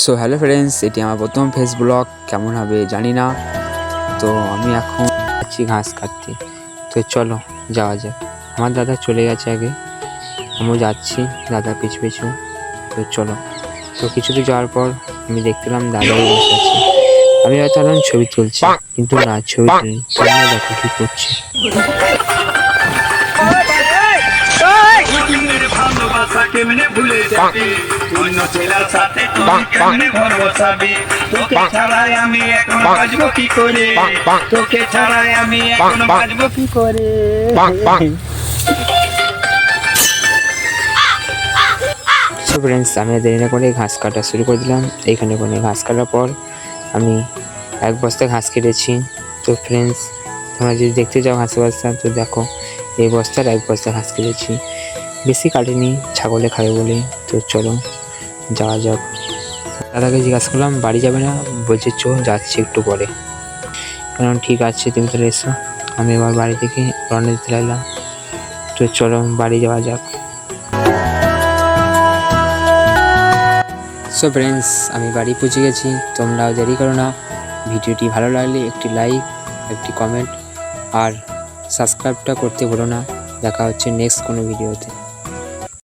So hello friends, এটি আমার প্রথম ফেস ব্লগ। কেমন হবে জানি না। তো আমি এখন যাচ্ছি ঘাস কাটতে। তো চলো যাওয়া যাক। আমার দাদা চলে গেছে আগে, আমিও যাচ্ছি দাদার পিছু পিছু। তো চলো। তো কিছু দূর যাওয়ার পর আমি দেখতে পেলাম দাদাই বসে আছে। আমি হয়তো এখন ছবি তুলছি, কিন্তু না, ছবি তুলিনি। তোমরা দেখো কি করছে। ভালোবাসা কেমনে ভুলে যাবি, অন্য ছেলের সাথে তুই কেমনে ঘর বসাবি, তোকে ছাড়াই আমি এখন বাঁচবো কি করে, তোকে ছাড়াই আমি এখন বাঁচবো কি করে। সো ফ্রেন্ডস, আমি দেরি না করে ঘাস কাটা শুরু করে দিলাম। এইখানে কোনো ঘাস কাটার পর আমি এক বস্তা ঘাস কেটেছি। তো ফ্রেন্ডস, তোমরা যদি দেখতে যাও ঘাসের বস্তা, তো দেখো এই বস্তার এক বস্তা ঘাস কেটেছি। বেশি কাটিনি, ছাগলে খাবে বলে। তো চলো যাওয়া যাক। দাদাকে জিজ্ঞাসা করলাম বাড়ি যাবে না, বলছে চো, যাচ্ছি একটু পরে। কারণ ঠিক আছে, তুমি চলে এসো। আমি এবার বাড়ি থেকে রওনা দিতে লাগলাম। তো চলো বাড়ি যাওয়া যাক। সো ফ্রেন্ডস, আমি বাড়ি পৌঁছে গেছি। তোমরাও দেরি করো না। ভিডিওটি ভালো লাগলে একটি লাইক, একটি কমেন্ট আর সাবস্ক্রাইবটা করতে ভুলো না। দেখা হচ্ছে নেক্সট কোনো ভিডিওতে।